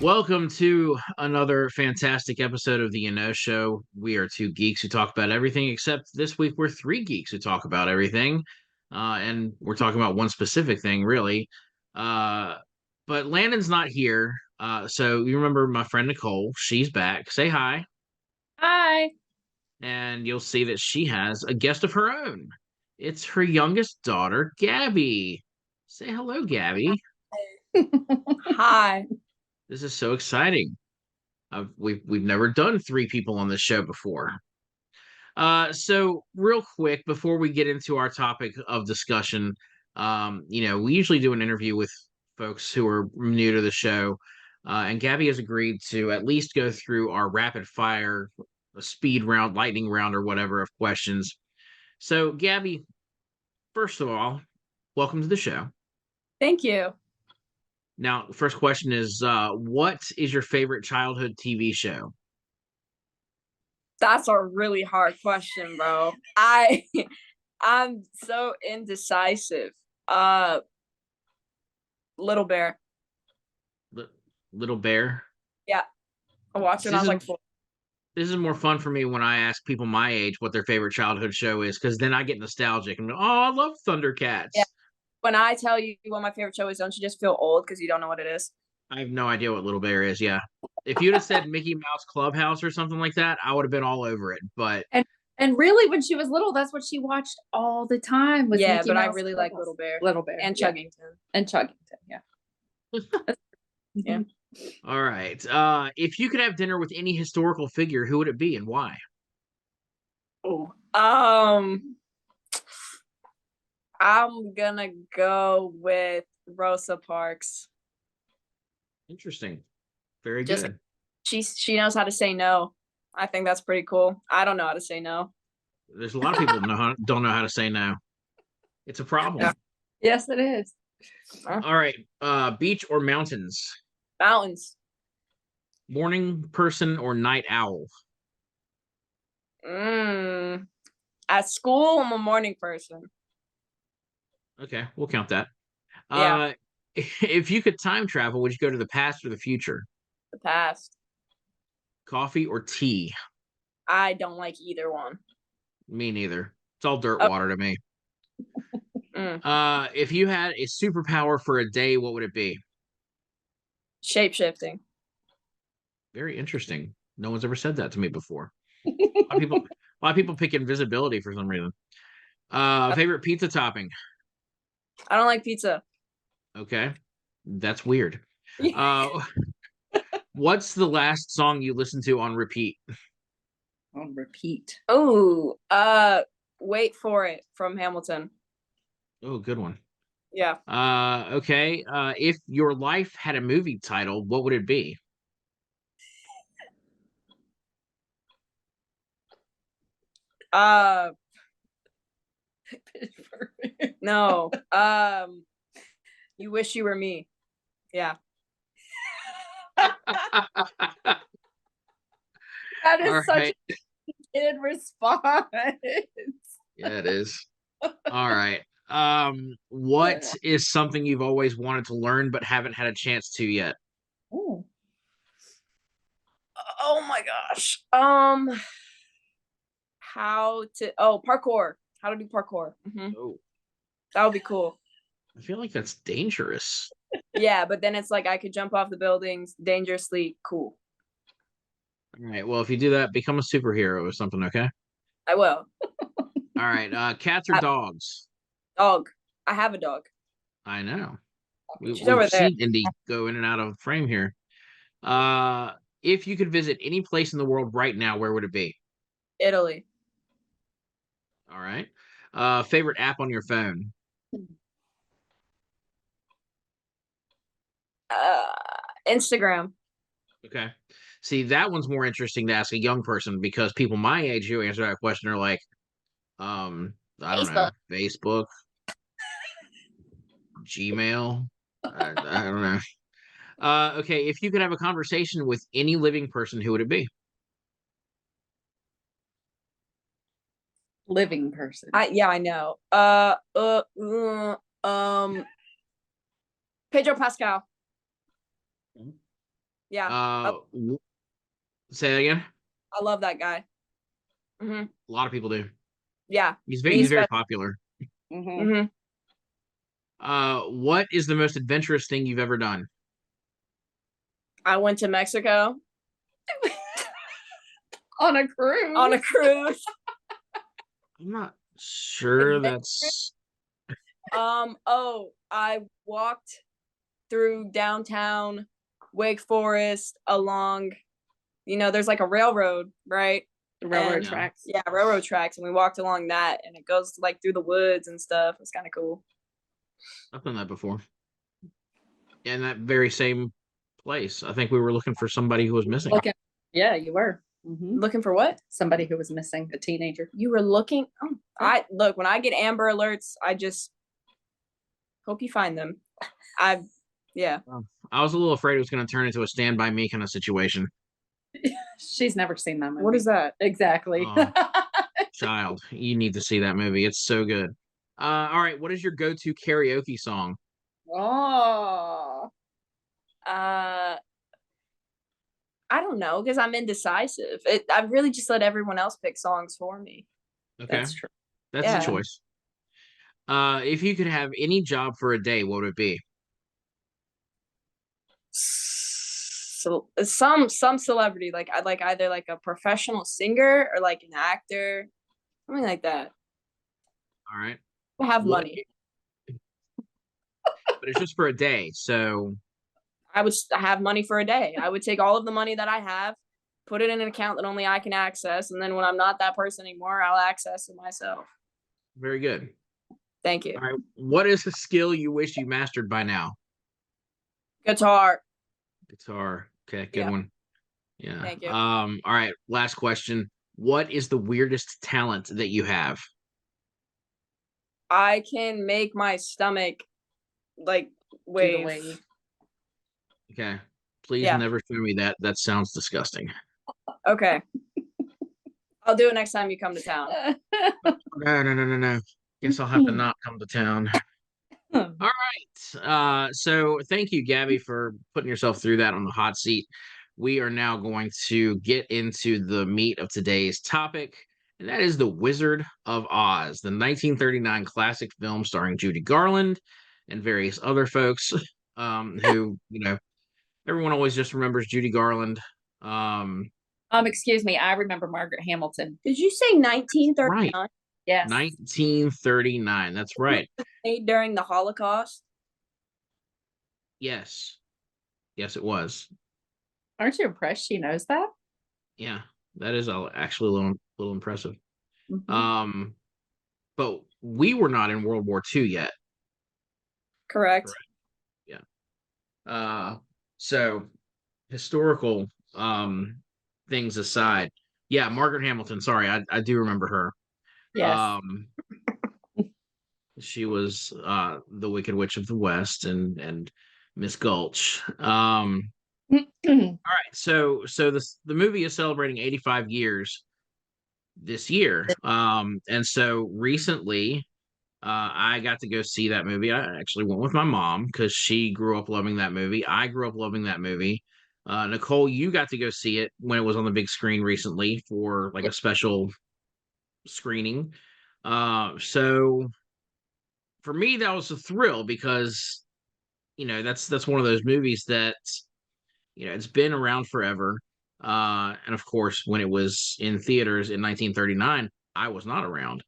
Welcome to another fantastic episode of the Show. We are two geeks who talk about everything, except this week we're three geeks who talk about everything. And we're talking about one specific thing, really. Uh, but Landon's not here. So you remember my friend Nicole. She's back. Say hi. Hi. And you'll see that she has a guest of her own. It's her youngest daughter, Gabby. Say hello, Gabby. Hi. This is so exciting. We've never done three people on this show before. So real quick before we get into our topic of discussion, we usually do an interview with folks who are new to the show, and Gabby has agreed to at least go through our rapid fire, speed round, lightning round, or whatever of questions. So, Gabby, first of all, welcome to the show. Thank you. Now, first question is, what is your favorite childhood TV show? That's a really hard question, bro. I'm so indecisive. Little Bear. Little Bear. Yeah. I watched it when I was like 4. This is more fun for me when I ask people my age what their favorite childhood show is, because then I get nostalgic and go, oh, I love Thundercats. Yeah. When I tell you what my favorite show is, don't you just feel old because you don't know what it is? I have no idea what Little Bear is. Yeah. If you'd have said Mickey Mouse Clubhouse or something like that, I would have been all over it. But And really, when she was little, that's what she watched all the time. Was yeah, Mickey but Mouse I really Clubhouse. like Little Bear. Little Bear And yeah. Chuggington. And Chuggington, yeah. Yeah. All right. If you could have dinner with any historical figure, who would it be and why? Oh. I'm gonna go with Rosa Parks. Interesting. Very Just good. She knows how to say no. I think that's pretty cool. I don't know how to say no. There's a lot of people don't know how to say no. It's a problem. Yeah. Yes, it is. All right. Beach or mountains? Mountains. Morning person or night owl? At school, I'm a morning person. Okay, we'll count that. Yeah. If you could time travel, would you go to the past or the future? The past. Coffee or tea? I don't like either one. Me neither. It's all dirt water to me. If you had a superpower for a day, what would it be? Shape-shifting. Very interesting. No one's ever said that to me before. A lot of people pick invisibility for some reason. Favorite pizza topping? I don't like pizza. Okay, that's weird. What's the last song you listened to on repeat? On repeat. Oh, Wait for It from Hamilton. Oh, good one. Yeah. Okay. If your life had a movie title, what would it be? No. You Wish You Were Me. Yeah. That is All such right. a good response. Yeah, it is. All right. What is something you've always wanted to learn but haven't had a chance to yet? Ooh. Oh my gosh. Parkour. How to do parkour. Oh, That would be cool. I feel like that's dangerous. Yeah, but then it's like I could jump off the buildings dangerously. Cool. All right. Well, if you do that, become a superhero or something, okay? I will. All right. Cats or dogs? Dog. I have a dog. I know. She's over We've there. seen Indy go in and out of frame here. If you could visit any place in the world right now, where would it be? Italy. All right. Favorite app on your phone? Instagram. Okay. See, that one's more interesting to ask a young person because people my age who answer that question are like, I don't know, Facebook, Gmail. I don't know. Okay, if you could have a conversation with any living person, who would it be? Living person. I know. Pedro Pascal. Mhm. Yeah, Say that again. I love that guy. Hmm. A lot of people do. Yeah, He's very popular. Mhm. What is the most adventurous thing you've ever done? I went to Mexico On a cruise. on a cruise. I'm not sure that's I walked through downtown Wake Forest along, there's like a railroad, right? The railroad And- tracks. Yeah, railroad tracks, and we walked along that, and it goes like through the woods and stuff. It's kind of cool. I've done that before. In that very same place. I think we were looking for somebody who was missing. Looking, yeah, you were. Mhm. Looking for what? Somebody who was missing, a teenager. You were looking. Oh, I look when I get Amber Alerts, I just hope you find them. Yeah. I was a little afraid it was going to turn into a Stand By Me kind of situation. She's never seen that movie. What is that? Exactly. Oh. Child, you need to see that movie. It's so good. All right, what is your go-to karaoke song? Oh. I don't know because I'm indecisive. I really just let everyone else pick songs for me. Okay, That's true. that's Yeah. a choice. If you could have any job for a day, what would it be? So some celebrity, like I'd like either like a professional singer or like an actor, something like that. All right, I have What- money. but it's just for a day. So, I would have money for a day. I would take all of the money that I have, put it in an account that only I can access, and then when I'm not that person anymore, I'll access it myself. very good. Thank you. All right, what is a skill you wish you mastered by now? Guitar. Guitar. Okay, good Yeah. one. Yeah. Thank you. All right, last question. What is the weirdest talent that you have? I can make my stomach like Do the wave. wave. Okay. Please Yeah. never show me that. That sounds disgusting. Okay. I'll do it next time you come to town. No. Guess I'll have to not come to town. All right. So thank you, Gabby, for putting yourself through that on the hot seat. We are now going to get into the meat of today's topic, and that is The Wizard of Oz, the 1939 classic film starring Judy Garland and various other folks who, everyone always just remembers Judy Garland. Excuse me. I remember Margaret Hamilton. Did you say 1939? Yes. 1939. That's right. Made during the Holocaust? Yes. Yes, it was. Aren't you impressed she knows that? Yeah, that is actually a little impressive. Mhm. But we were not in World War II yet. Correct. So historical things aside, yeah, Margaret Hamilton. Sorry, I do remember her. Yes. She was the Wicked Witch of the West and Miss Gulch. All right, so the movie is celebrating 85 years this year. And so recently I got to go see that movie. I actually went with my mom because she grew up loving that movie. I grew up loving that movie. Nicole, you got to go see it when it was on the big screen recently for like a special screening. So for me, that was a thrill because that's one of those movies that it's been around forever. And of course, when it was in theaters in 1939, I was not around.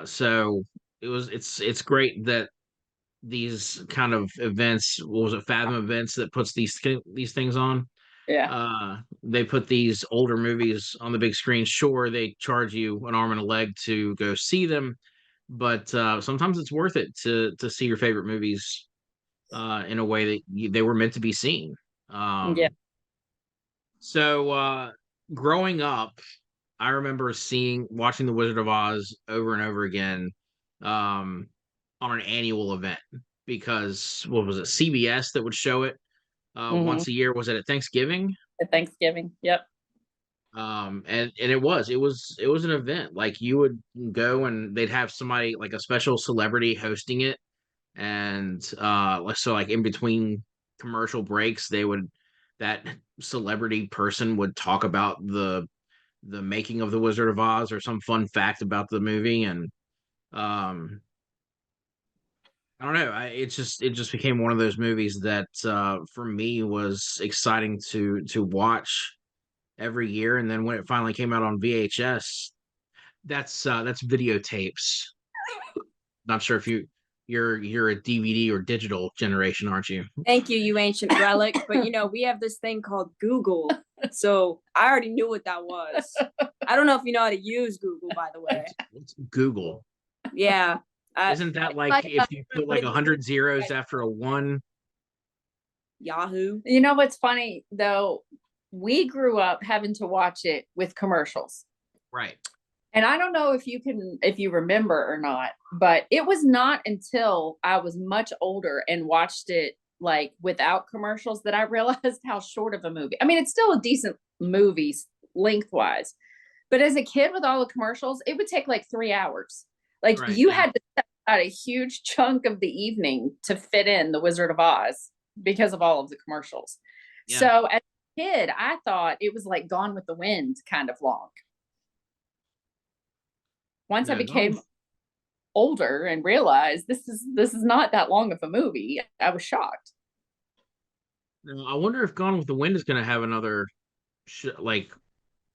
So it's great that these kind of events, what was it, Fathom Events, that puts these things on. Yeah. They put these older movies on the big screen. Sure, they charge you an arm and a leg to go see them, but sometimes it's worth it to see your favorite movies in a way that they were meant to be seen. Yeah. So growing up, I remember watching The Wizard of Oz over and over again on an annual event because what was it, CBS that would show it once a year? Was it at Thanksgiving? At Thanksgiving. Yep. And it was an event. Like you would go and they'd have somebody like a special celebrity hosting it, and so like in between commercial breaks they would that celebrity person would talk about the making of the Wizard of Oz or some fun fact about the movie, and um I don't know. It just became one of those movies that for me was exciting to watch every year. And then when it finally came out on VHS, that's videotapes. Not sure if you're a DVD or digital generation, aren't you? Thank you, you ancient relic. But we have this thing called Google. So I already knew what that was. I don't know if you know how to use Google, by the way. It's Google. Yeah. Isn't that like if you put like 100 zeros after a one? Yahoo? You know what's funny though? We grew up having to watch it with commercials. Right. And I don't know if you remember or not, but it was not until I was much older and watched it like without commercials that I realized how short of a movie. I mean, it's still a decent movie lengthwise, but as a kid with all the commercials, it would take like 3 hours. Like Right, you yeah. had to set out a huge chunk of the evening to fit in the Wizard of Oz because of all of the commercials. Yeah. So as a kid, I thought it was like Gone with the Wind kind of long. Once I No, became older and realized this is not that long of a movie, I was shocked. no, I wonder if Gone with the Wind is going to have another like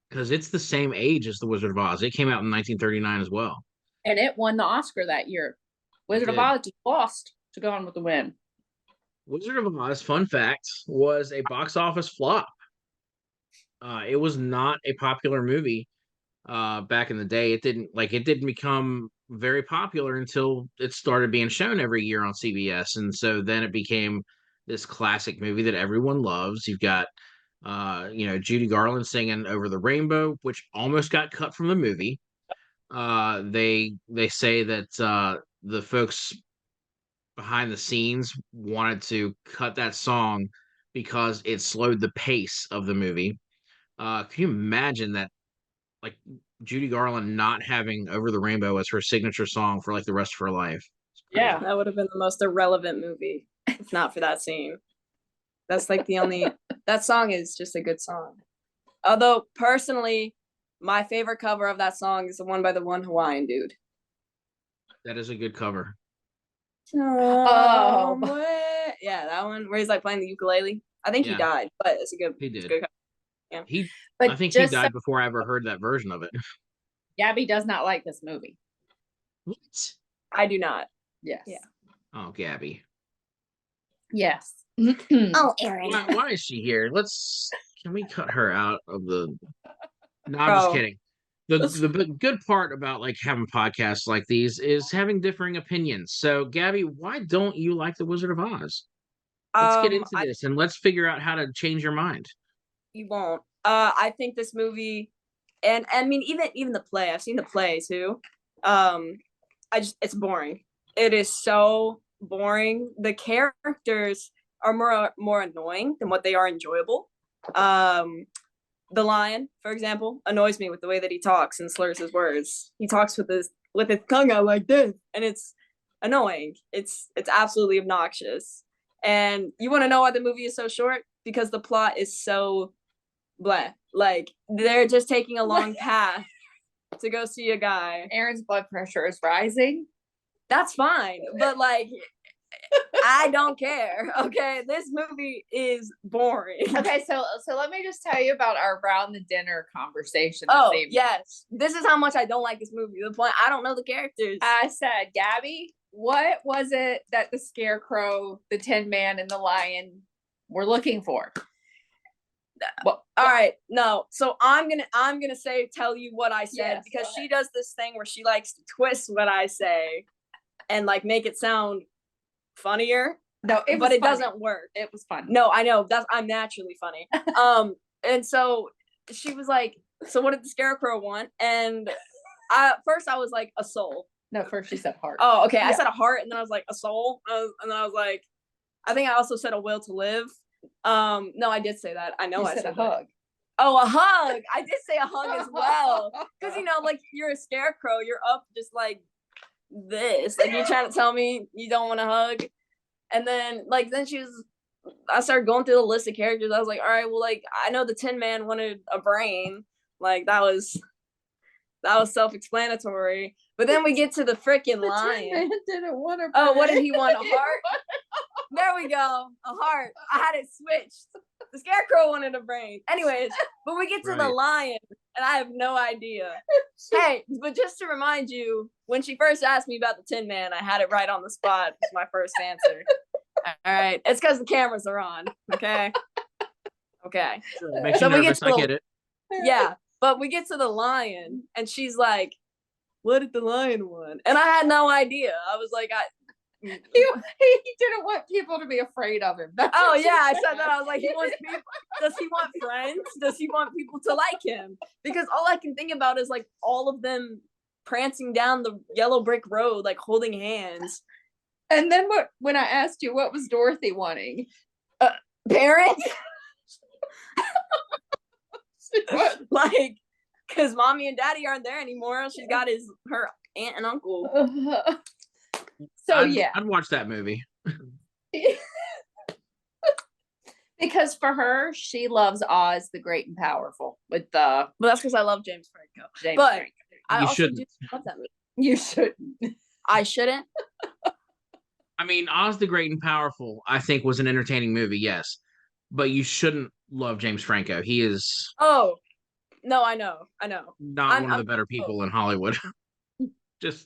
because it's the same age as the Wizard of Oz. It came out in 1939 as well. And it won the Oscar that year. Wizard of did. Oz lost to Gone with the Wind. Wizard of Oz, fun fact, was a box office flop. It was not a popular movie back in the day. It didn't become very popular until it started being shown every year on CBS, and so then it became this classic movie that everyone loves. You've got Judy Garland singing "Over the Rainbow," which almost got cut from the movie. They say that the folks behind the scenes wanted to cut that song because it slowed the pace of the movie. Can you imagine that, like Judy Garland not having "Over the Rainbow" as her signature song for like the rest of her life? Yeah. That would have been the most irrelevant movie if not for that scene. That's like that song is just a good song. Although personally, my favorite cover of that song is the one by the one Hawaiian dude. That is a good cover. Oh. Yeah, that one where he's like playing the ukulele. I think he died, but it's a good. He did. Good cover. Yeah. But I think he died before I ever heard that version of it. Gabby does not like this movie. What? I do not. Yes. Yeah. Oh, Gabby. Yes. Oh, Aaron. Why is she here? Can we cut her out of the? No, I'm just kidding. The good part about like having podcasts like these is having differing opinions. So, Gabby, why don't you like the Wizard of Oz? Let's get into this and let's figure out how to change your mind. You won't. I think this movie, and I mean even the play. I've seen the play too. It's boring. It is so boring. The characters are more annoying than what they are enjoyable. The lion, for example, annoys me with the way that he talks and slurs his words. He talks with his tongue out like this, and it's annoying. It's absolutely obnoxious. And you want to know why the movie is so short? Because the plot is so blah. Like they're just taking a long path to go see a guy. Aaron's blood pressure is rising. That's fine, but like I don't care. Okay, this movie is boring. Okay, so let me just tell you about our around the dinner conversation. Yes, this is how much I don't like this movie. The point, I don't know the characters. I said, Gabby, what was it that the Scarecrow, the Tin Man, and the Lion were looking for? Well, all right, no. So I'm gonna tell you what I said, because she does this thing where she likes to twist what I say and like make it sound funnier. No, it doesn't work. It was fun. No, I know. I'm naturally funny. And so she was like, "So what did the Scarecrow want?" And first I was like, "A soul." No, first she said heart. Oh, okay. Yeah. I said a heart, and then I was like, "A soul," and then I was like, I think I also said a will to live. No, I did say that. I know I said a hug. Oh, a hug. I did say a hug as well. Because, like, you're a scarecrow. You're up just like this. Like, you're trying to tell me you don't want to hug. And then, like, then she was I started going through the list of characters. I was like, all right, well, like I know the Tin Man wanted a brain. Like that was self-explanatory. But then we get to the freaking lion. Man didn't want a Oh, what did brain. he want? A heart? There we go. A heart. I had it switched. The Scarecrow wanted a brain. Anyways, but we get to the Right. lion, and I have no idea. Hey, but just to remind you, when she first asked me about the Tin Man, I had it right on the spot. It's my first answer. All right. It's because the cameras are on. Okay. Okay. Makes So you we get nervous. to I the- get it. Yeah. But we get to the lion, and she's like, what did the lion want? And I had no idea. I was like, He didn't want people to be afraid of him. That's oh what she yeah, I said that. I was like, he wants people. Does he want friends? Does he want people to like him? Because all I can think about is like all of them prancing down the yellow brick road, like holding hands. And then when I asked you what was Dorothy wanting, Parents, what? like, because mommy and daddy aren't there anymore. She's got her aunt and uncle. So I'd watch that movie. Because for her, she loves Oz the Great and Powerful with the But that's because I love James Franco. James But Franco. I You also shouldn't. do love that movie. You shouldn't. I shouldn't. I mean, Oz the Great and Powerful, I think, was an entertaining movie, yes. But you shouldn't love James Franco. He is Oh, no, I know. not one of the better people in Hollywood. Let's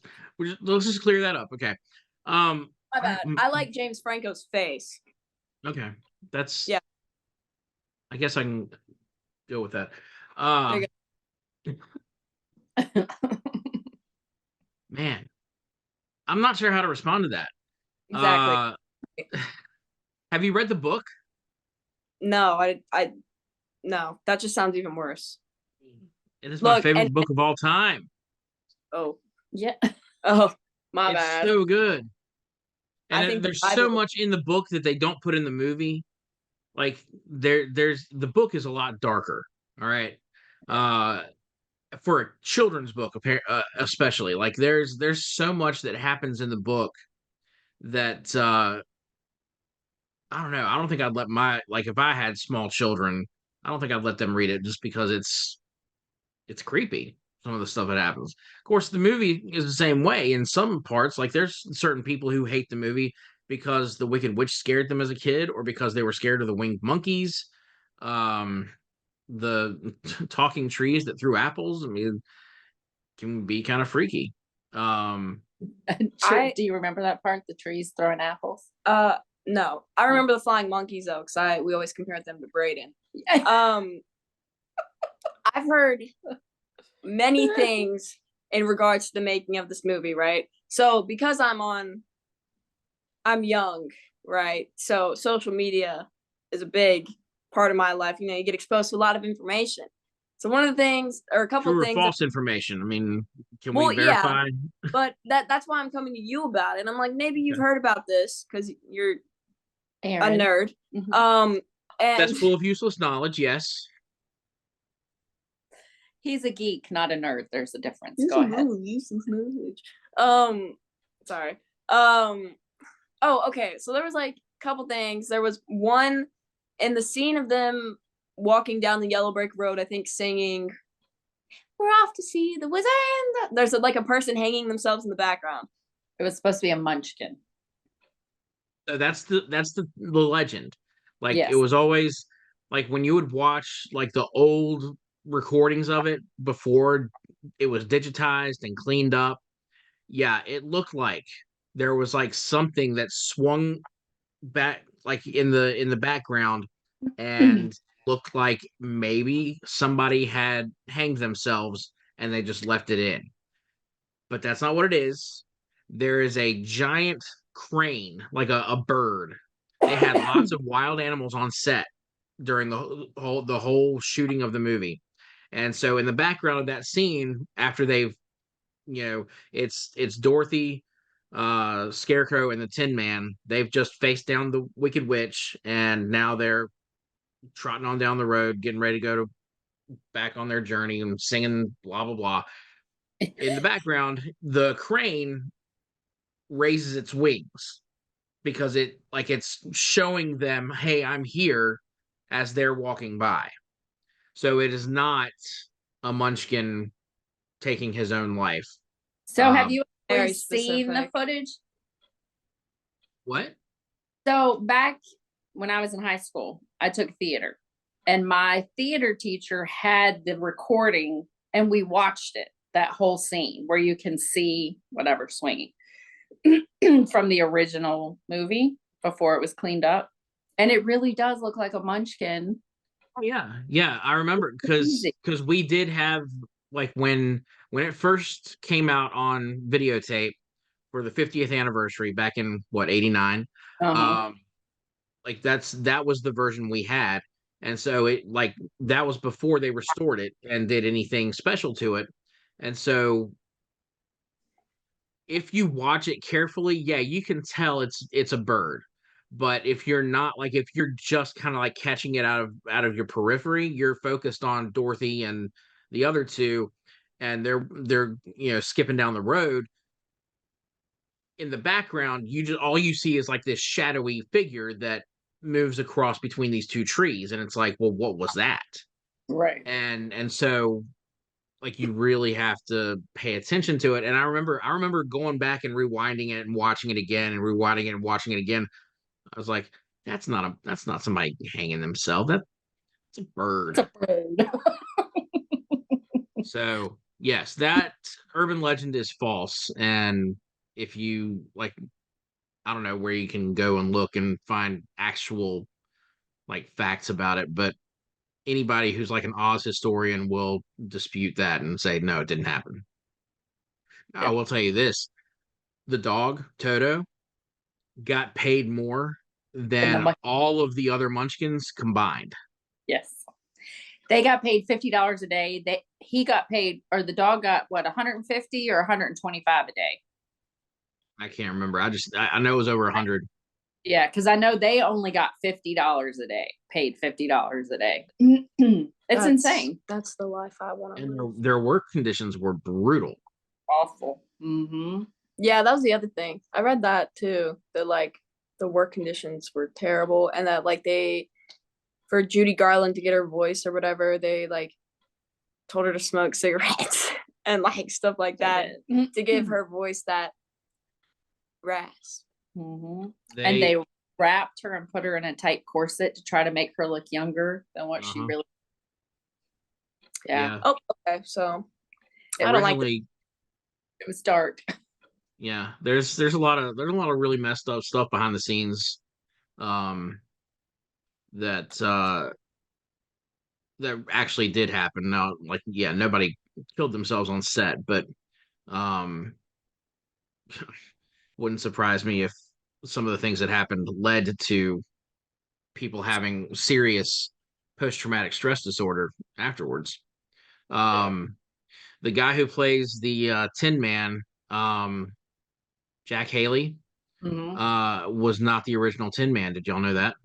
just clear that up. Okay. My bad. I like James Franco's face. Okay. That's Yeah. I guess I can deal with that. There Man, I'm not sure how to respond to that. Exactly. Have you read the book? No, I no. That just sounds even worse. It is my Look, favorite and- book of all time. Oh, Yeah. oh, my It's bad. so good. I And think there's the so Bible- much in the book that they don't put in the movie. Like there's the book is a lot darker. All right. For a children's book, especially, like there's so much that happens in the book that I don't know. I don't think I'd let if I had small children, I don't think I'd let them read it just because it's creepy. Some of the stuff that happens. Of course, the movie is the same way in some parts. Like there's certain people who hate the movie because the Wicked Witch scared them as a kid, or because they were scared of the winged monkeys, the talking trees that threw apples. I mean, can be kind of freaky. Do you remember that part? The trees throwing apples? No. I remember the flying monkeys though, because we always compared them to Braden. I've heard many things in regards to the making of this movie, right? So because I'm young, right? So social media is a big part of my life. You know, you get exposed to a lot of information. So one of the things, or a couple True of or things, false information. I mean, can Well, we verify? yeah. But that's why I'm coming to you about it. I'm like, maybe you've heard about this because you're Aaron. a nerd. Mhm. And That's full of useless knowledge. Yes. He's a geek, not a nerd. There's a difference. Go ahead. Useless knowledge. Sorry. Oh, okay. So there was like a couple things. There was one in the scene of them walking down the yellow brick road, I think singing, "We're off to see the wizard." There's like a person hanging themselves in the background. It was supposed to be a munchkin. That's the legend. Like Yes. it was always like when you would watch like the old recordings of it before it was digitized and cleaned up. Yeah, it looked like there was like something that swung back like in the background and looked like maybe somebody had hanged themselves and they just left it in. But that's not what it is. There is a giant crane, like a bird. They had lots of wild animals on set during the whole shooting of the movie. And so in the background of that scene, after they've, it's Dorothy, Scarecrow, and the Tin Man. They've just faced down the Wicked Witch, and now they're trotting on down the road, getting ready to go back on their journey and singing blah blah blah. In the background, the crane raises its wings because it's showing them, hey, I'm here, as they're walking by. So it is not a munchkin taking his own life. So have you Very always seen the specific. footage? What? So back when I was in high school, I took theater, and my theater teacher had the recording, and we watched it, that whole scene where you can see whatever swinging from the original movie before it was cleaned up. And it really does look like a munchkin. Oh yeah, I remember Easy. because we did have, like, when it first came out on videotape for the 50th anniversary back in what, 89. Uh-huh. Like that was the version we had, and so that was before they restored it and did anything special to it. And so if you watch it carefully, yeah, you can tell it's a bird. But if you're not, like, if you're just kind of like catching it out of your periphery, you're focused on Dorothy and the other two, and they're skipping down the road. In the background, all you see is like this shadowy figure that moves across between these two trees, and it's like, well, what was that? Right. And so, like, you really have to pay attention to it. And I remember going back and rewinding it and watching it again and rewinding it and watching it again. I was like, that's not somebody hanging themselves. That's a bird. It's a bird. So yes, that urban legend is false. And if you like, I don't know where you can go and look and find actual, like, facts about it, but anybody who's like an Oz historian will dispute that and say no, it didn't happen. I Yeah. will tell you this: the dog Toto got paid more And the than all of the other Munchkins combined. Yes. They got paid $50 a day. He got paid, or the dog got what, 150 or 125 a day. I can't remember. I know it was over 100. Yeah, because I know they only got $50 a day, paid $50 a day. It's insane. That's the life I want to And live. their work conditions were brutal. Awful. Mm-hmm. Yeah, that was the other thing. I read that too. That like the work conditions were terrible, and that like for Judy Garland to get her voice or whatever, they like told her to smoke cigarettes and like stuff like that to give her voice that rasp. Mm-hmm. And they wrapped her and put her in a tight corset to try to make her look younger than what she really. Yeah. Oh, okay. So I don't like it. It was dark. Yeah, there's a lot of really messed up stuff behind the scenes, that actually did happen. Now, like, yeah, nobody killed themselves on set, but wouldn't surprise me if some of the things that happened led to people having serious post-traumatic stress disorder afterwards. The guy who plays the Tin Man, Jack Haley, was not the original Tin Man. Did y'all know that?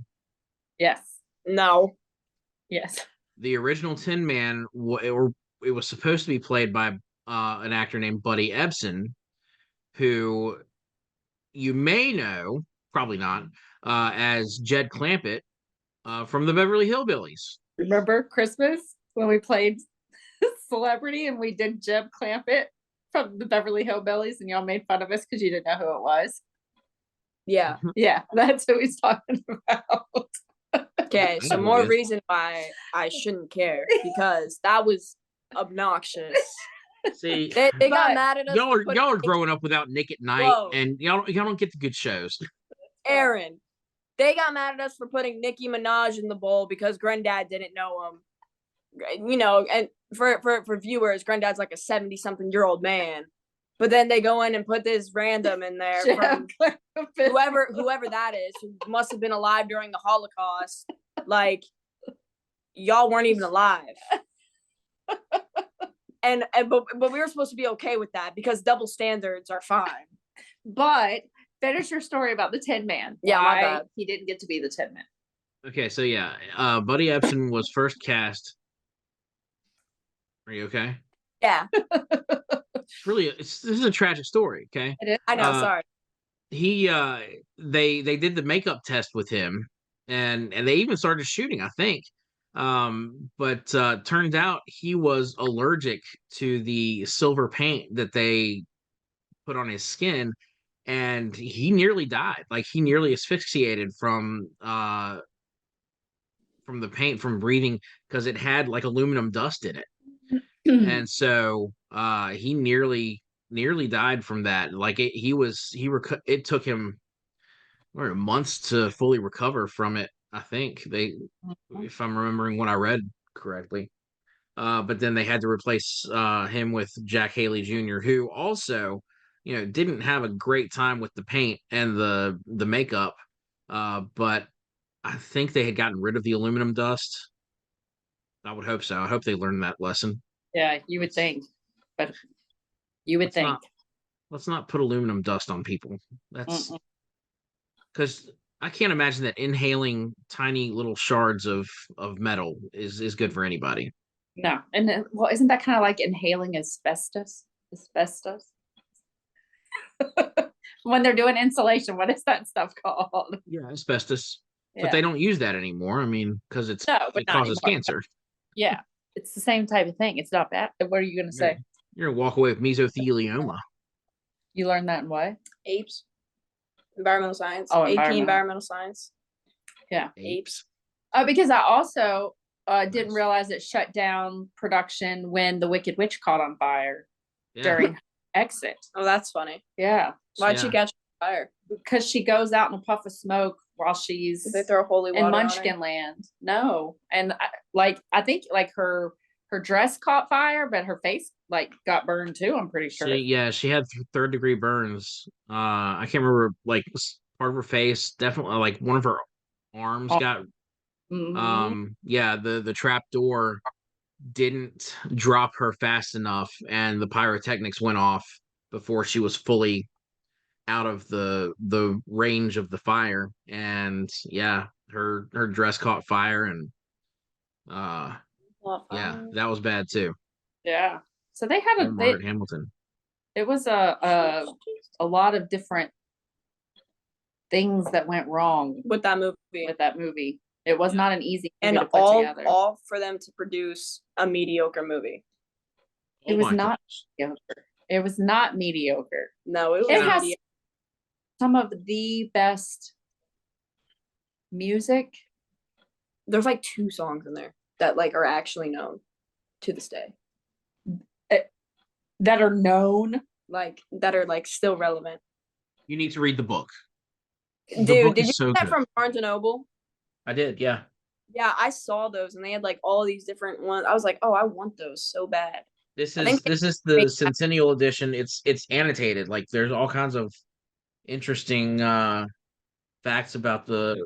Yes. No. Yes. The original Tin Man, it was supposed to be played by an actor named Buddy Ebsen, who you may know, probably not, as Jed Clampett from the Beverly Hillbillies. Remember Christmas when we played Celebrity and we did Jed Clampett from the Beverly Hillbillies, and y'all made fun of us because you didn't know who it was? Yeah. Yeah, that's who he's talking about. Okay, so more reason why I shouldn't care, because that was obnoxious. See, they got mad at us. Y'all are growing up without Nick at Night, and y'all don't get the good shows. Aaron, they got mad at us for putting Nicki Minaj in the bowl because Granddad didn't know him. You know, and for viewers, Granddad's like a 70-something-year-old man. But then they go in and put this random in there from whoever that is, who must have been alive during the Holocaust. Like, y'all weren't even alive. But we were supposed to be okay with that because double standards are fine. But finish your story about the Tin Man. Yeah, my bad. He didn't get to be the Tin Man. Okay, so yeah, Buddy Ebsen was first cast. Are you okay? Yeah. This is a tragic story. Okay, I know. Sorry. he they did the makeup test with him, and they even started shooting, I think. But turned out he was allergic to the silver paint that they put on his skin, and he nearly died. Like he nearly asphyxiated from the paint from breathing, because it had like aluminum dust in it. And so he nearly died from that. Like it took him months to fully recover from it, I think. They, if I'm remembering what I read correctly. But then they had to replace him with Jack Haley Jr., who also, didn't have a great time with the paint and the makeup. But I think they had gotten rid of the aluminum dust. I would hope so. I hope they learned that lesson. Yeah, you would think, but you would Let's think. not let's not put aluminum dust on people. That's Mm-mm. because I can't imagine that inhaling tiny little shards of metal is good for anybody. No, and then, well, isn't that kind of like inhaling asbestos? Asbestos. When they're doing insulation, what is that stuff called? Yeah, asbestos. But Yeah. they don't use that anymore. I mean, because No, but it not causes anymore. cancer. Yeah, it's the same type of thing. It's not bad. What are you gonna say? You're gonna walk away with mesothelioma. You learned that in what? Apes. Environmental science. Oh, AP environmental science. Yeah. Apes. Because I also didn't realize it shut down production when the Wicked Witch caught on fire Yeah. during exit. Oh, that's funny. Yeah, Why'd she catch fire? because she goes out in a puff of smoke while she's Did they throw holy water in on her? Munchkin Land. No, and I think like her dress caught fire, but her face like got burned too. I'm pretty sure. She had third degree burns. I can't remember, like part of her face, definitely like one of her arms got. Yeah, the trap door didn't drop her fast enough, and the pyrotechnics went off before she was fully out of the range of the fire. And yeah, her dress caught fire, and yeah, that was bad too. Yeah. So they had Margaret Hamilton. It was a lot of different things that went wrong with that movie. It was not an easy movie and to put together. all for them to produce a mediocre movie. It was not mediocre. It was not mediocre. No, it has some of the best music. There's like 2 songs in there that like are actually known to this day. That are known, like that are like still relevant. You need to read the book. Dude, did you get that from Barnes and Noble? I did, yeah. Yeah, I saw those, and they had like all these different ones. I was like, oh, I want those so bad. This is the Centennial Edition. It's annotated. Like there's all kinds of interesting facts about the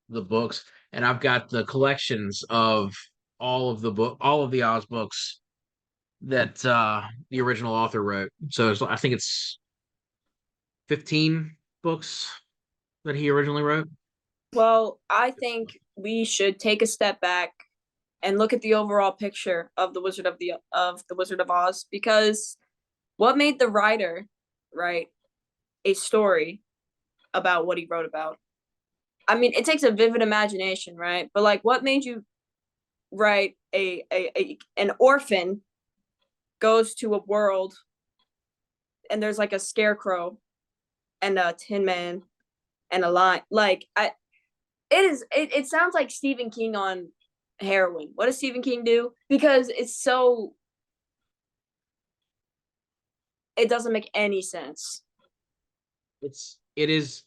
books, and I've got the collections of all of the Oz books that the original author wrote. So I think it's 15 books that he originally wrote. Well, I think we should take a step back and look at the overall picture of the Wizard of Oz, because what made the writer write a story about what he wrote about? I mean, it takes a vivid imagination, right? But like, what made you write an orphan goes to a world and there's like a scarecrow and a tin man and a lion? Like, it sounds like Stephen King on heroin. What does Stephen King do? Because it doesn't make any sense. It is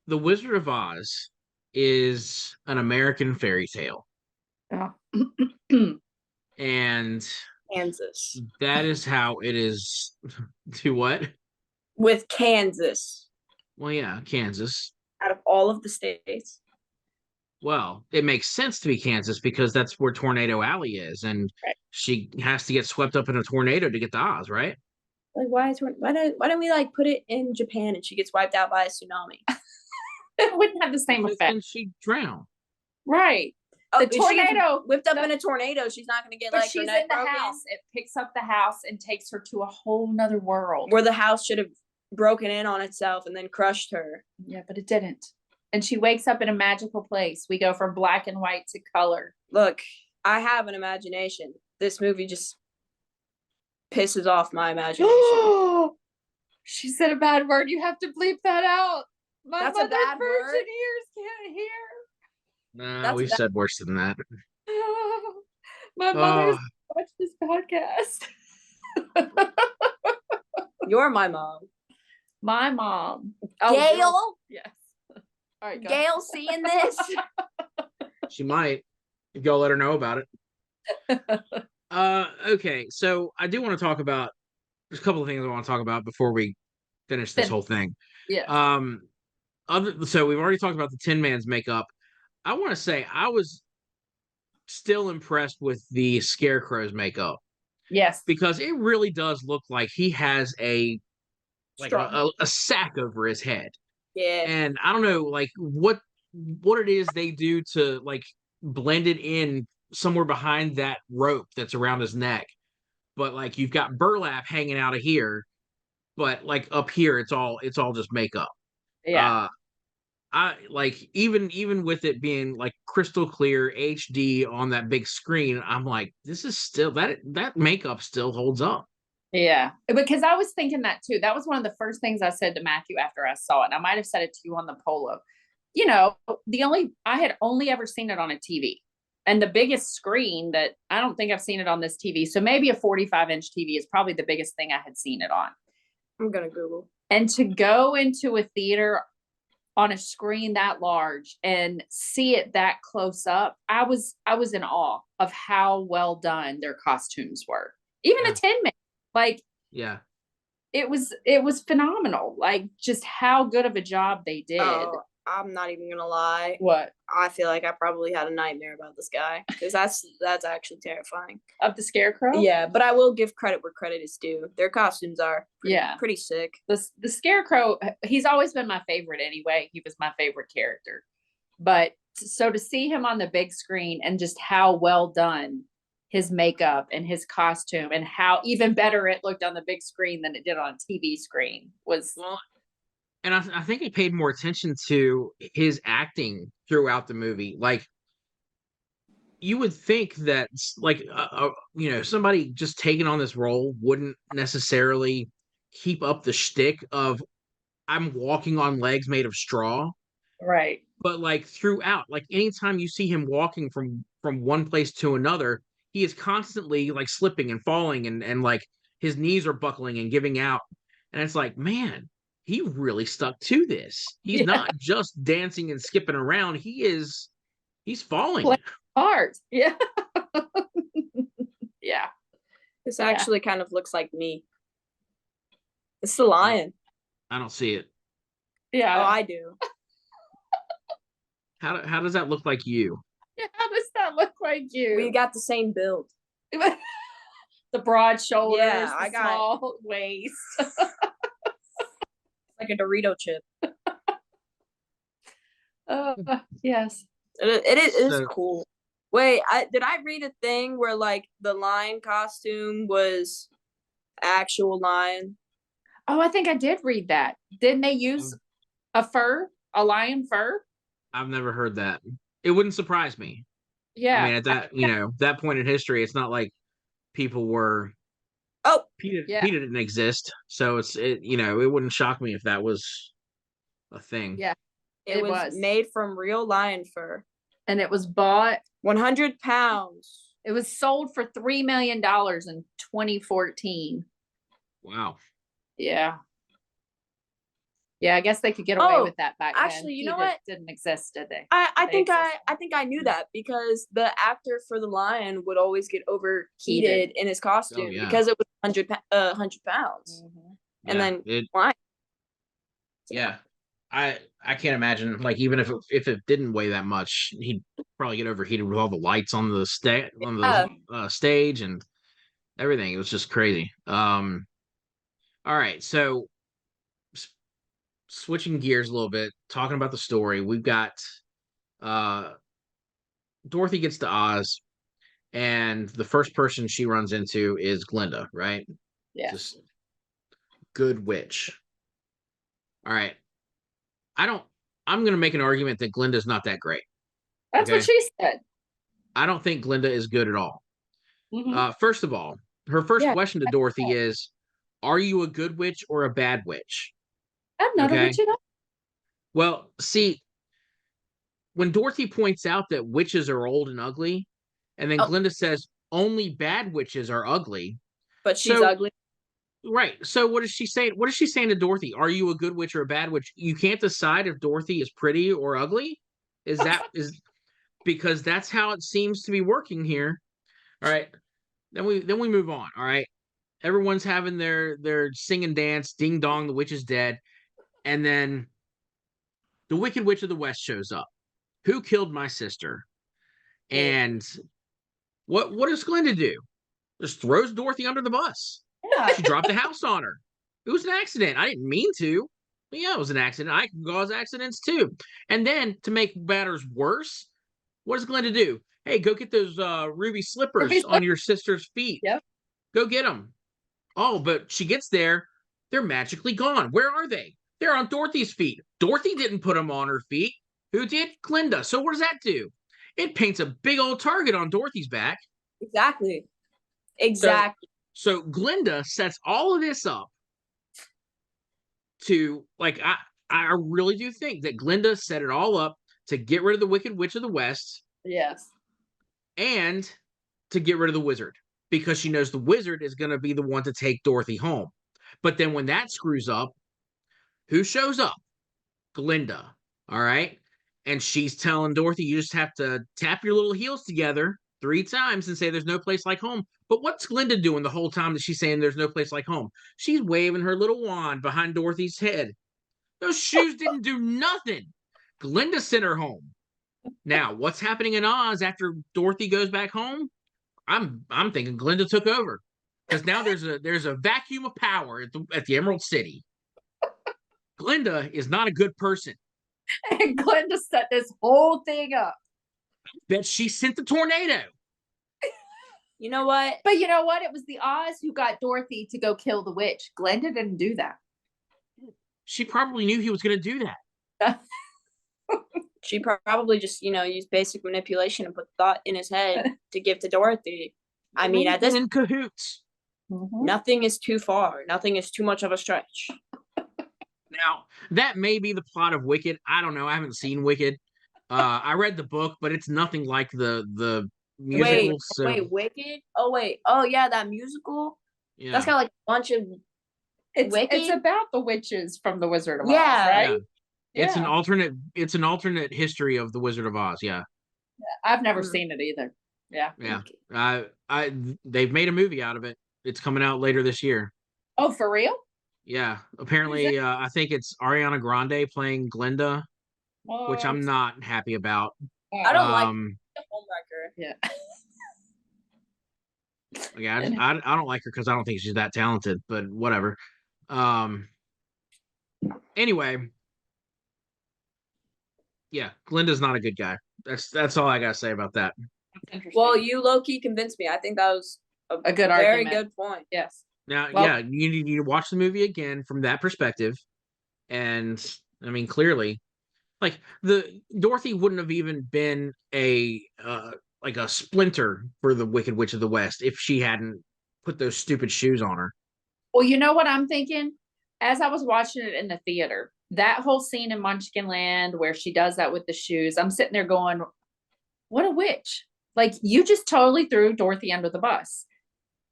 The Wizard of Oz is an American fairy tale. And Kansas. That is how it is. To what? With Kansas. Well, yeah, Kansas. Out of all of the states. Well, it makes sense to be Kansas because that's where Tornado Alley is, and she has to get swept up in a tornado to get to Oz, right? Like, why don't we like put it in Japan and she gets wiped out by a tsunami? It wouldn't have the same effect. And she'd drown. Right. The tornado whipped up in a tornado. She's not going to get like she's her neck in the broken. house. It picks up the house and takes her to a whole nother world where the house should have broken in on itself and then crushed her. Yeah, but it didn't. And she wakes up in a magical place. We go from black and white to color. Look, I have an imagination. This movie just pisses off my imagination. She said a bad word. You have to bleep that out. My That's a mother's bad virgin word? ears can't hear. Nah, That's we've bad. said worse than that. My mother's Oh, watched this podcast. You're my mom. My mom. Gail? Yes. All right, go. Gail seeing this? she might. If y'all let her know about it. Okay, so I do want to talk about. There's a couple of things I want to talk about before we finish this whole thing. Yeah. So we've already talked about the Tin Man's makeup. I want to say I was still impressed with the Scarecrow's makeup Yes. because it really does look like he has a sack over his head. Yeah. And I don't know, like what it is they do to like blend it in somewhere behind that rope that's around his neck. But like you've got burlap hanging out of here, but like up here it's all just makeup. Yeah. I like even with it being like crystal clear HD on that big screen, I'm like, this is still that makeup still holds up. Yeah. Because I was thinking that too. That was one of the first things I said to Matthew after I saw it. And I might have said it to you on the polo. You know, I had only ever seen it on a TV. And the biggest screen that I don't think I've seen it on this TV. So maybe a 45-inch TV is probably the biggest thing I had seen it on. I'm gonna Google. And to go into a theater on a screen that large and see it that close up, I was in awe of how well done their costumes were. Even a Tin Man, like Yeah, it was phenomenal. Like just how good of a job they did. Oh, I'm not even gonna lie. What? I feel like I probably had a nightmare about this guy because that's actually terrifying. Of the Scarecrow? Yeah, but I will give credit where credit is due. Their costumes are pretty sick. The Scarecrow, he's always been my favorite anyway. He was my favorite character. But so to see him on the big screen and just how well done his makeup and his costume and how even better it looked on the big screen than it did on TV screen was well, and I think I paid more attention to his acting throughout the movie. Like you would think that like somebody just taking on this role wouldn't necessarily keep up the shtick of I'm walking on legs made of straw. right. But like throughout, like anytime you see him walking from one place to another, he is constantly like slipping and falling and like his knees are buckling and giving out. And it's like, man, he really stuck to this. He's not just dancing and skipping around. He's falling. Hard. Yeah. Yeah. This actually kind of looks like me. It's the lion. I don't see it. Yeah. Oh, I do. How does that look like you? Yeah, how does that look like you? We got the same build. The broad shoulders, Yeah, the I got small waist. Like a Dorito chip. Yes. It is cool. Wait, did I read a thing where like the lion costume was actual lion? Oh, I think I did read that. Didn't they use a lion fur? I've never heard that. It wouldn't surprise me. Yeah. I mean, at that point in history, it's not like people were. Oh, PETA didn't exist, so it wouldn't shock me if that was a thing. Yeah, it was made from real lion fur, and it was bought 100 pounds. It was sold for $3 million in 2014. Wow. Yeah. Yeah, I guess they could get away with that back then. Actually, you know what? Didn't exist, did they? I think I knew that because the actor for the lion would always get overheated in his costume because it was 100 pounds. Mm-hmm. And then why? Yeah. I can't imagine, like, even if it didn't weigh that much, he'd probably get overheated with all the lights on the stage and everything. It was just crazy. All right, so switching gears a little bit, talking about the story, we've got Dorothy gets to Oz, and the first person she runs into is Glenda, right? Yeah. Just good witch. All right. I'm going to make an argument that Glenda's not that great. That's what she said. I don't think Glenda is good at all. Mm-hmm. First of all, her first Yeah, question to Dorothy is, are you a good witch or a bad witch? I'm not a witch at all. Well, see, when Dorothy points out that witches are old and ugly, and then Glenda says only bad witches are ugly. But she's ugly. Right. So what is she saying? What is she saying to Dorothy? Are you a good witch or a bad witch? You can't decide if Dorothy is pretty or ugly? Is because that's how it seems to be working here. All right. Then we move on. All right. Everyone's having their sing and dance, ding dong, the witch is dead. And then the Wicked Witch of the West shows up. Who killed my sister? And what does Glenda do? Just throws Dorothy under the bus. Yeah. She dropped the house on her. It was an accident. I didn't mean to. But yeah, it was an accident. I can cause accidents too. And then to make matters worse, what does Glenda do? Hey, go get those ruby slippers on your sister's feet. Yep. Go get them. Oh, but she gets there. They're magically gone. Where are they? They're on Dorothy's feet. Dorothy didn't put them on her feet. Who did? Glenda. So what does that do? It paints a big old target on Dorothy's back. Exactly. So Glenda sets all of this up to, like, I really do think that Glenda set it all up to get rid of the Wicked Witch of the West. Yes. And to get rid of the wizard, because she knows the wizard is going to be the one to take Dorothy home. But then when that screws up, who shows up? Glenda. All right. And she's telling Dorothy, you just have to tap your little heels together 3 times and say there's no place like home. But what's Glenda doing the whole time that she's saying there's no place like home? She's waving her little wand behind Dorothy's head. Those shoes didn't do nothing. Glenda sent her home. Now, what's happening in Oz after Dorothy goes back home? I'm thinking Glenda took over, because now there's a vacuum of power at the Emerald City. Glenda is not a good person. And Glenda set this whole thing up. Bet she sent the tornado. You know what? But you know what? It was the Oz who got Dorothy to go kill the witch. Glenda didn't do that. She probably knew he was going to do that. She probably just, used basic manipulation and put thought in his head to give to Dorothy. I mean, at this in cahoots. Nothing is too far. Nothing is too much of a stretch. Now, that may be the plot of Wicked. I don't know. I haven't seen Wicked. I read the book, but it's nothing like the musical. Wait, Wicked? Oh yeah, that musical? Yeah. That's got like a bunch of It's about the witches from the Wizard of Oz, right? Yeah. It's an alternate history of the Wizard of Oz. Yeah. I've never seen it either. Yeah. Yeah. They've made a movie out of it. It's coming out later this year. Oh, for real? Yeah. Apparently, I think it's Ariana Grande playing Glenda, which I'm not happy about. I don't like the homewrecker. Yeah. Yeah, I don't like her because I don't think she's that talented, but whatever. Anyway. Yeah, Glenda's not a good guy. That's all I gotta say about that. Well, you low-key convinced me. I think that was a good very argument. good point. Yes. Now, you need to watch the movie again from that perspective. And I mean, clearly, like, the Dorothy wouldn't have even been a splinter for the Wicked Witch of the West if she hadn't put those stupid shoes on her. Well, you know what I'm thinking? As I was watching it in the theater, that whole scene in Munchkinland where she does that with the shoes, I'm sitting there going, what a witch. Like, you just totally threw Dorothy under the bus.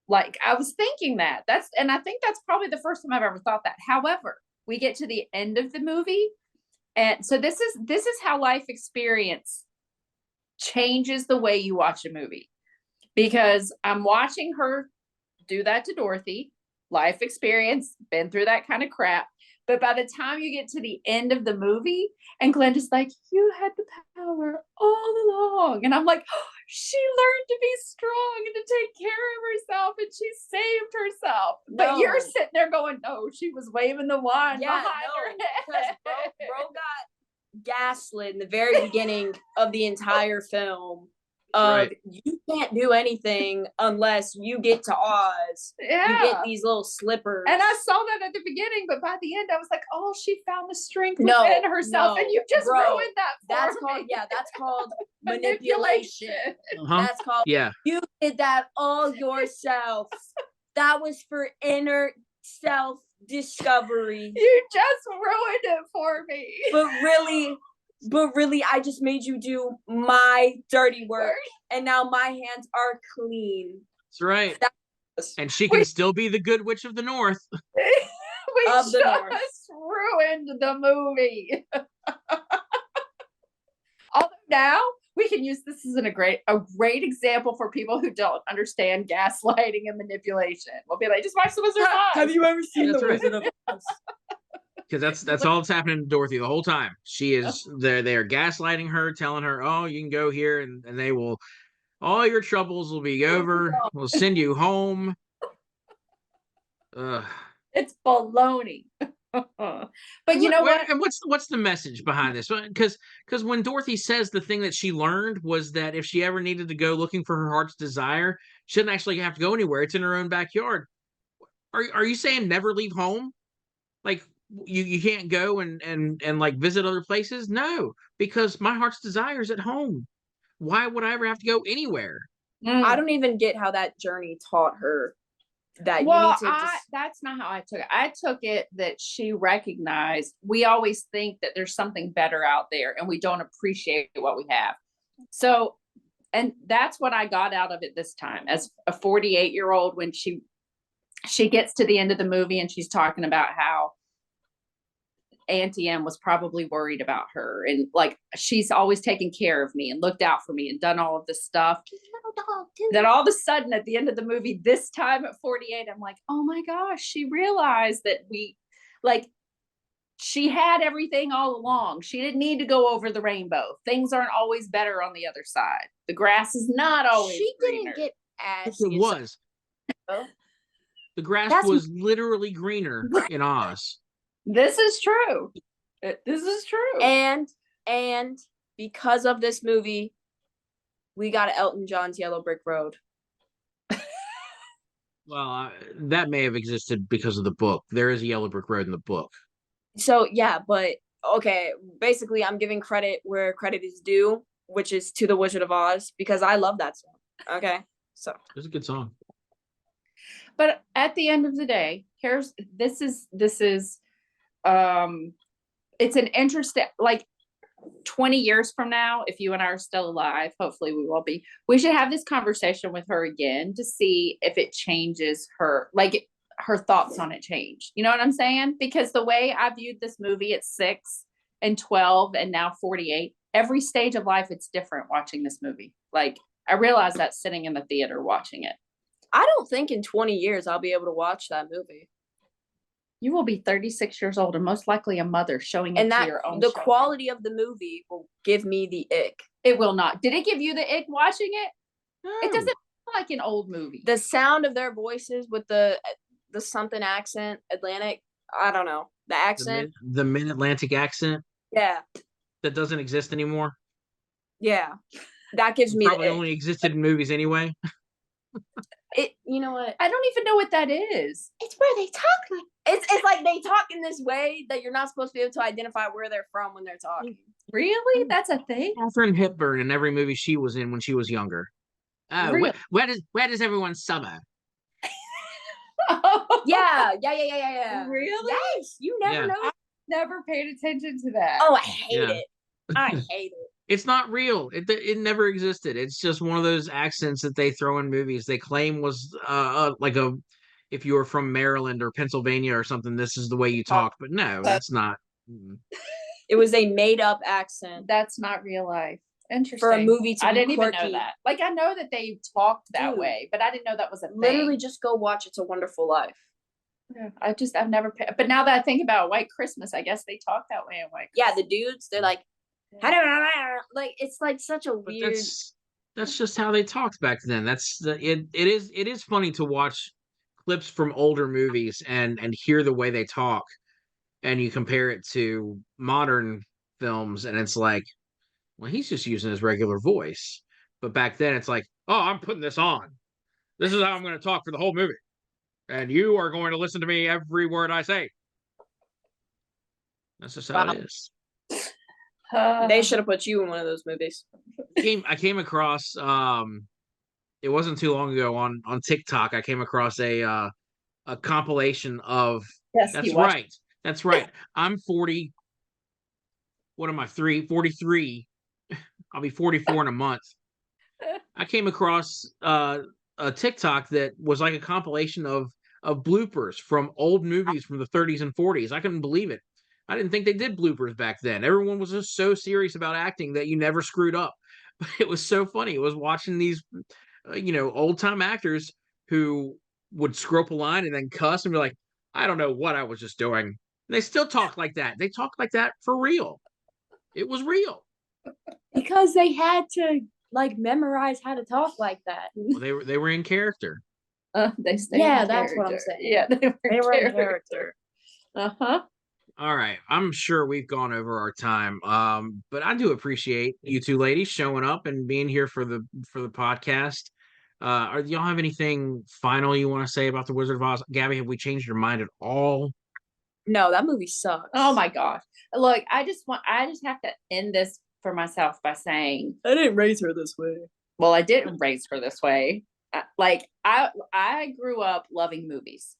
Like, I was thinking that. And I think that's probably the first time I've ever thought that. However, we get to the end of the movie, and so this is how life experience changes the way you watch a movie. Because I'm watching her do that to Dorothy, life experience, been through that kind of crap. But by the time you get to the end of the movie, and Glenda's like, you had the power all along. And I'm like, oh, she learned to be strong and to take care of herself, and she saved herself. No. But you're sitting there going, no, she was waving the wand behind her head. Because bro got gaslit in the very beginning of the entire film. of Right. you can't do anything unless you get to Oz. Yeah. You get these little slippers. And I saw that at the beginning, but by the end, I was like, "Oh, she found the strength No, within herself," no, and you just bro, ruined that for That's me. called that's called manipulation. Uh-huh. That's called Yeah. you did that all yourself. That was for inner self discovery. You just ruined it for me. But really, I just made you do my dirty work, and now my hands are clean. That's right. That's And she can still be the good witch of the North. We Of the just North. ruined the movie. Although now we can use this as a great example for people who don't understand gaslighting and manipulation. We'll be like, just watch The Wizard of Oz. Have you ever seen That's The right. Wizard of Oz? Because that's all that's happening to Dorothy the whole time. She is they're gaslighting her, telling her, "Oh, you can go here, and they will, all your troubles will be over. We'll send you home." Ugh. It's baloney. But you know what? And what's the message behind this? Because when Dorothy says the thing that she learned was that if she ever needed to go looking for her heart's desire, she didn't actually have to go anywhere. It's in her own backyard. Are you saying never leave home? Like you can't go and like visit other places? No, because my heart's desire is at home. Why would I ever have to go anywhere? I don't even get how that journey taught her that Well, you need to that's not how I took it. I took it that she recognized we always think that there's something better out there and we don't appreciate what we have. So, and that's what I got out of it this time as a 48-year-old when she gets to the end of the movie and she's talking about how Auntie M was probably worried about her and like she's always taken care of me and looked out for me and done all of this stuff. Then all of a sudden at the end of the movie, this time at 48, I'm like, oh my gosh, she realized that she had everything all along. She didn't need to go over the rainbow. Things aren't always better on the other side. The grass is not always greener. Didn't get Yes, as it was. The grass was literally greener in Oz. This is true. This is true. And because of this movie, we got Elton John's Yellow Brick Road. Well, that may have existed because of the book. There is a Yellow Brick Road in the book. So yeah, but okay, basically I'm giving credit where credit is due, which is to The Wizard of Oz, because I love that song. Okay, so It's a good song. But at the end of the day, this is it's an interesting, like 20 years from now, if you and I are still alive, hopefully we will be, we should have this conversation with her again to see if it changes her, like her thoughts on it change. You know what I'm saying? Because the way I viewed this movie at 6 and 12 and now 48, every stage of life, it's different watching this movie. Like I realized that sitting in the theater watching it. I don't think in 20 years I'll be able to watch that movie. You will be 36 years old and most likely a mother showing it to your own the children. quality of the movie will give me the ick. It will not. Did it give you the ick watching it? No. It doesn't feel like an old movie. The sound of their voices with the something accent, Atlantic, I don't know. The accent. The mid-Atlantic accent Yeah. that doesn't exist anymore. Yeah. That gives me Probably the ick. only existed in movies anyway. You know what? I don't even know what that is. It's where they talk like it's like they talk in this way that you're not supposed to be able to identify where they're from when they're talking. Really? That's a thing? Catherine Hepburn in every movie she was in when she was younger. Really? Where does everyone summer? Yeah. Really? Yes. You never know. I never paid attention to that. Oh, I hate Yeah. it. I hate it. It's not real. It never existed. It's just one of those accents that they throw in movies. They claim was like if you were from Maryland or Pennsylvania or something, this is the way you talk. But no, that's not. It was a made up accent. That's not real life. Interesting. For a movie to I be didn't even know quirky. that. Like I know that they talked that Dude. way, but I didn't know that was a thing. Literally just go watch It's a Wonderful Life. Yeah, I've never but now that I think about White Christmas, I guess they talk that way in White Christmas. Yeah, the dudes, they're like it's like such a But weird. that's just how they talked back then. It is funny to watch clips from older movies and hear the way they talk, and you compare it to modern films, and it's like, well, he's just using his regular voice. But back then, it's like, oh, I'm putting this on. This is how I'm going to talk for the whole movie, and you are going to listen to me every word I say. That's just how it is. They should have put you in one of those movies. I came across it wasn't too long ago on TikTok. I came across a compilation of that's right. I'm 40. What am I? 43. I'll be 44 in a month. I came across a TikTok that was like a compilation of bloopers from old movies from the 30s and 40s. I couldn't believe it. I didn't think they did bloopers back then. Everyone was just so serious about acting that you never screwed up. But it was so funny. It was watching these, old time actors who would screw up a line and then cuss and be like, I don't know what I was just doing. And they still talk like that. They talk like that for real. It was real. Because they had to memorize how to talk like that. Well, they were in character. They stayed. Yeah, that's what I'm saying. Yeah, they were in character. All right, I'm sure we've gone over our time, but I do appreciate you two ladies showing up and being here for the podcast. Do y'all have anything final you want to say about the Wizard of Oz? Gabby, have we changed your mind at all? No, that movie sucks. Oh my gosh! Look, I just have to end this for myself by saying I didn't raise her this way. Well, I didn't raise her this way. I grew up loving movies,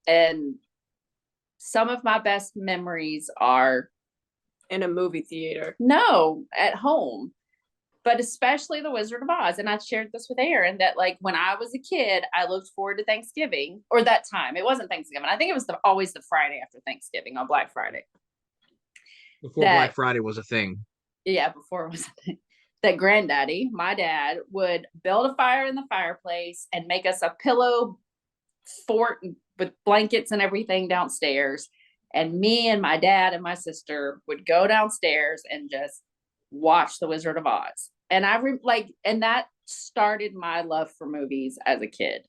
and some of my best memories are in a movie theater. No, at home. But especially The Wizard of Oz. And I shared this with Aaron that when I was a kid, I looked forward to Thanksgiving, or that time. It wasn't Thanksgiving. I think it was always the Friday after Thanksgiving, on Black Friday. Before Black Friday was a thing. Yeah, before it was a thing. That Granddaddy, my dad, would build a fire in the fireplace and make us a pillow fort with blankets and everything downstairs. And me and my dad and my sister would go downstairs and just watch The Wizard of Oz. And and that started my love for movies as a kid.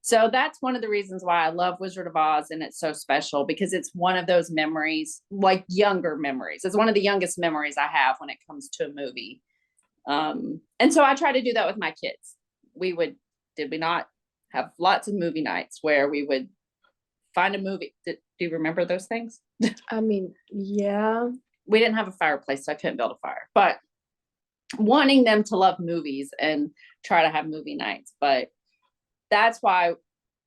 So that's one of the reasons why I love Wizard of Oz, and it's so special because it's one of those memories, younger memories. It's one of the youngest memories I have when it comes to a movie. And so I try to do that with my kids. Did we not have lots of movie nights where we would find a movie? Do you remember those things? I mean, yeah. We didn't have a fireplace, so I couldn't build a fire. But wanting them to love movies and try to have movie nights. But that's why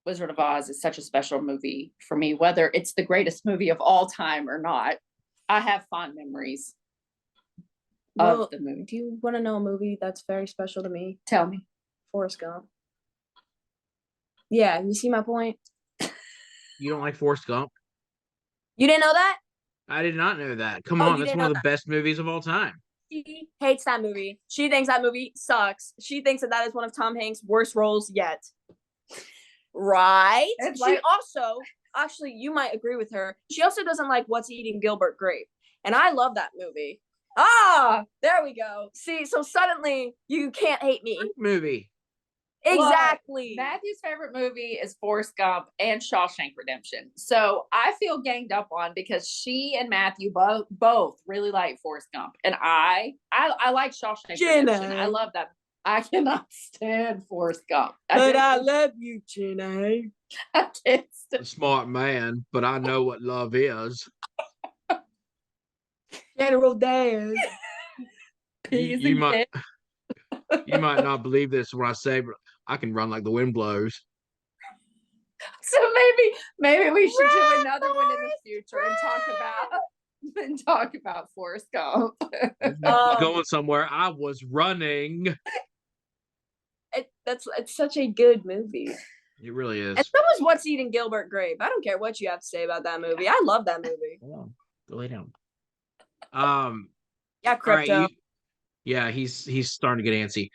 Wizard of Oz is such a special movie for me, whether it's the greatest movie of all time or not. I have fond memories of the movie. Do you want to know a movie that's very special to me? Tell me. Forrest Gump. Yeah, you see my point? You don't like Forrest Gump? You didn't know that? I did not know that. Come on, that's one of the best movies of all time. She hates that movie. She thinks that movie sucks. She thinks that is one of Tom Hanks' worst roles yet. Right? She also, actually, you might agree with her. She also doesn't like What's Eating Gilbert Grape. And I love that movie. Ah, there we go. See, so suddenly you can't hate me. Movie. Exactly. Look, Matthew's favorite movie is Forrest Gump and Shawshank Redemption. So I feel ganged up on because she and Matthew both really like Forrest Gump. And I like Shawshank Redemption. I love that. I cannot stand Forrest Gump. I love you, Jenny. I can't stand. A smart man, but I know what love is. General Dan. You might not believe this when I say, but I can run like the wind blows. So maybe we should do another one in the future and talk about Forrest Gump. Going somewhere. I was running. It's such a good movie. It really is. And so was What's Eating Gilbert Grape. I don't care what you have to say about that movie. I love that movie. Hold on. Go lay down. Yeah, Crypto. Right, he's starting to get antsy.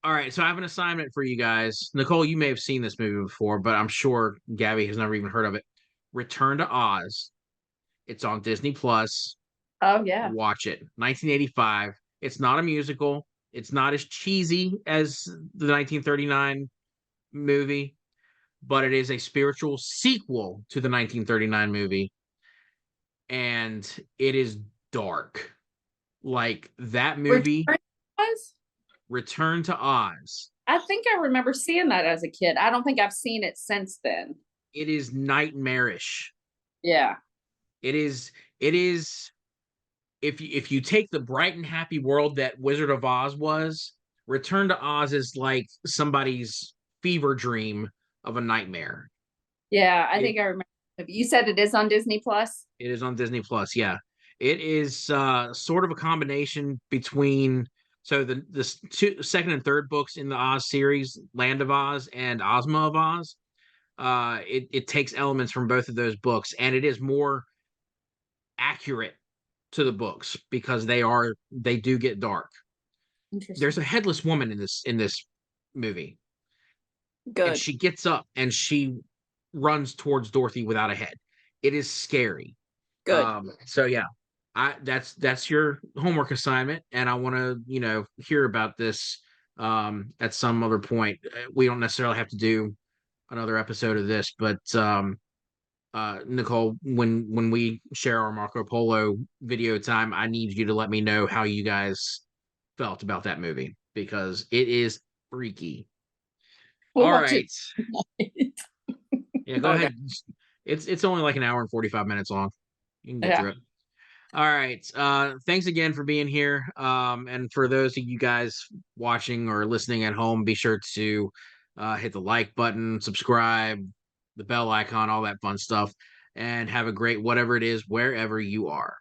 All right, so I have an assignment for you guys. Nicole, you may have seen this movie before, but I'm sure Gabby has never even heard of it. Return to Oz. It's on Disney Plus. Oh yeah. Watch it. 1985. It's not a musical. It's not as cheesy as the 1939 movie, but it is a spiritual sequel to the 1939 movie. And it is dark. Like that movie. Return to Oz. I think I remember seeing that as a kid. I don't think I've seen it since then. It is nightmarish. Yeah. It is if you take the bright and happy world that Wizard of Oz was, Return to Oz is like somebody's fever dream of a nightmare. Yeah, I It, think I remember. You said it is on Disney Plus? it is on Disney Plus, yeah. It is sort of a combination between so second and third books in the Oz series, Land of Oz and Ozma of Oz. It takes elements from both of those books, and it is more accurate to the books because they do get dark. Interesting. There's a headless woman in this movie, and Good. she gets up and she runs towards Dorothy without a head. It is scary. Good. So yeah, that's your homework assignment, and I want to hear about this at some other point. We don't necessarily have to do another episode of this, but Nicole, when we share our Marco Polo video time, I need you to let me know how you guys felt about that movie because it is freaky. We'll All watch right. it. Yeah, go Okay. ahead. It's only like an hour and 45 minutes long. You can get Yeah. through it. All right. Thanks again for being here. And for those of you guys watching or listening at home, be sure to hit the like button, subscribe, the bell icon, all that fun stuff, and have a great whatever it is wherever you are.